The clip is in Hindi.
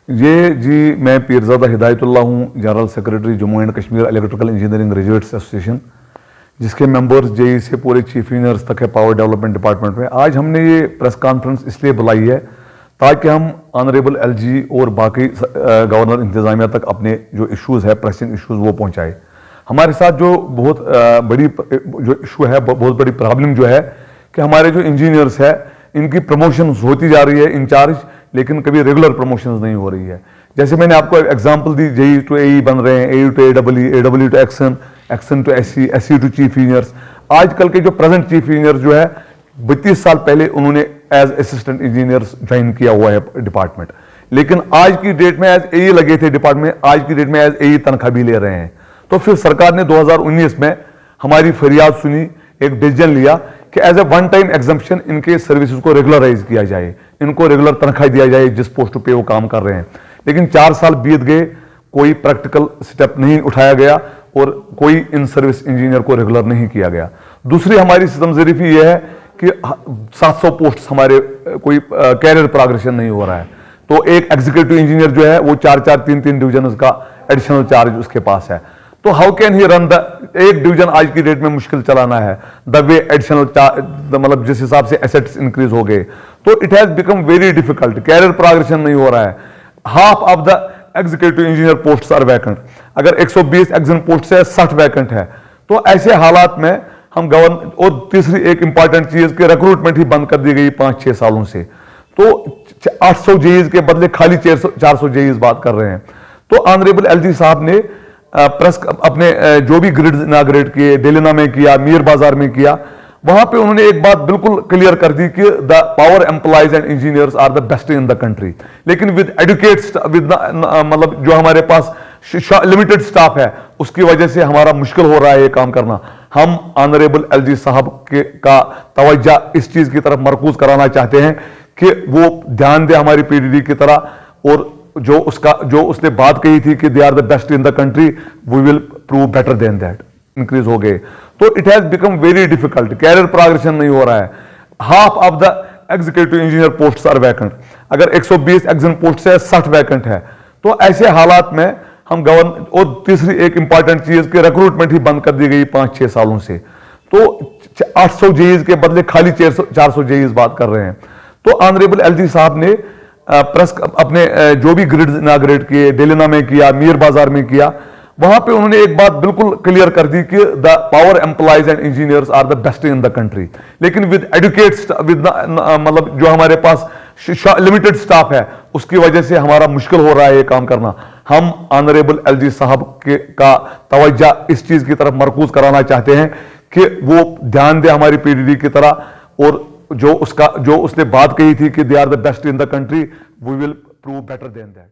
ये जी मैं पीरजादा हिदायतुल्ला हूँ, general secretary Jammu and Kashmir electrical engineering graduates association, जिसके मेंबर्स जेई से पूरे चीफ इंजीनियर्स तक है पावर डेवलपमेंट डिपार्टमेंट में। आज हमने ये प्रेस कॉन्फ्रेंस इसलिए बुलाई है ताकि हम ऑनरेबल एलजी और बाकी गवर्नर इंतजामिया तक अपने जो इश्यूज़ है, प्रेसिंग इश्यूज़, वो पहुँचाए। हमारे साथ जो बहुत बड़ी जो इशू है, बहुत बड़ी प्रॉब्लम जो है कि हमारे जो इंजीनियर्स है इनकी प्रमोशन होती जा रही है इंचार्ज, लेकिन कभी रेगुलर प्रमोशंस नहीं हो रही है। जैसे मैंने आपको एग्जांपल दी, जेई टू एई बन रहे हैं, AE to AW to XEN, XEN to SC, SC to chief engineers. आजकल के जो प्रेजेंट चीफ इंजीनियर जो है 32 साल पहले उन्होंने एज असिस्टेंट इंजीनियर्स ज्वाइन किया हुआ है डिपार्टमेंट, लेकिन आज की डेट में एज एई लगे थे डिपार्टमेंट, आज की डेट में एज एई तनख्वाह भी ले रहे हैं। तो फिर सरकार ने 2019 में हमारी फरियाद सुनी, एक डिसीजन लिया कि as a one time exemption इनके सर्विसेज को रेगुलराइज किया जाए, इनको रेगुलर तनख्वाह दिया जाए जिस पोस्ट पे वो काम कर रहे हैं। लेकिन 4 साल बीत गए, कोई प्रैक्टिकल स्टेप नहीं उठाया गया और कोई इन सर्विस इंजीनियर को रेगुलर नहीं किया गया। दूसरी हमारी सिस्टम ज़रीफी यह है कि 700 पोस्ट हमारे कोई कैरियर प्रोग्रेशन नहीं हो रहा है। तो एक एग्जीक्यूटिव इंजीनियर जो है वो 4-4, 3-3 डिवीजन का एडिशनल चार्ज उसके पास है। तो how can he run the एक डिवीजन आज की डेट में मुश्किल चलाना है, द वे एडिशनल मतलब जिस हिसाब से एसेट्स इंक्रीज हो गए, तो it has become very difficult. Career progression नहीं हो रहा है। Half of the executive engineer posts are vacant. अगर 120 एग्जाम पोस्ट है, 60 वैकेंट है। तो ऐसे हालात में हम गवर्न और तीसरी एक इंपॉर्टेंट चीज कि रिक्रूटमेंट ही बंद कर दी गई 5-6 सालों से। तो 800 जेईज के बदले खाली 400 जेईज बात कर रहे हैं। तो ऑनरेबल एलजी साहब ने प्रेस अपने जो भी ग्रिड इनाग्रेट किए, डेलिना में किया, मीर बाजार में किया, वहां पे उन्होंने एक बात बिल्कुल क्लियर कर दी कि the power employees and engineers are the best in the country. लेकिन विद एडुकेट विद मतलब जो हमारे पास लिमिटेड स्टाफ है, उसकी वजह से हमारा मुश्किल हो रहा है ये काम करना। हम ऑनरेबल एलजी साहब का तवज्जो इस चीज की तरफ मरकूज कराना चाहते हैं कि वो ध्यान दे हमारी पीडीडी की तरह, और जो उसने बात कही थी कि they are the best in the country, we will prove better than that. Increase हो गए तो it has become very difficult. Career progression नहीं हो रहा है। Half of the executive engineer posts are vacant. अगर 120 एग्जाम पोस्ट है, 60 वैकेंट है। तो ऐसे हालात में हम गवर्न और तीसरी एक इंपॉर्टेंट चीज कि रिक्रूटमेंट ही बंद कर दी गई 5-6 सालों से। तो 800 जेईज के बदले खाली 400 जेईज बात कर रहे हैं। तो ऑनरेबल एलजी साहब ने प्रेस अपने जो भी ग्रिड इनाग्रेट किए, डेलिना में किया, मीर बाजार में किया, वहां पे उन्होंने एक बात बिल्कुल क्लियर कर दी कि the power employees and engineers are the best in the country. लेकिन विद एडुकेट विद मतलब जो हमारे पास लिमिटेड स्टाफ है, उसकी वजह से हमारा मुश्किल हो रहा है ये काम करना। हम ऑनरेबल एलजी साहब का तवज्जो इस चीज की तरफ मरकूज कराना चाहते हैं कि वो ध्यान दे हमारी पीडीडी की तरह, और जो उसने बात कही थी कि they are the best in the country, we will prove better than that.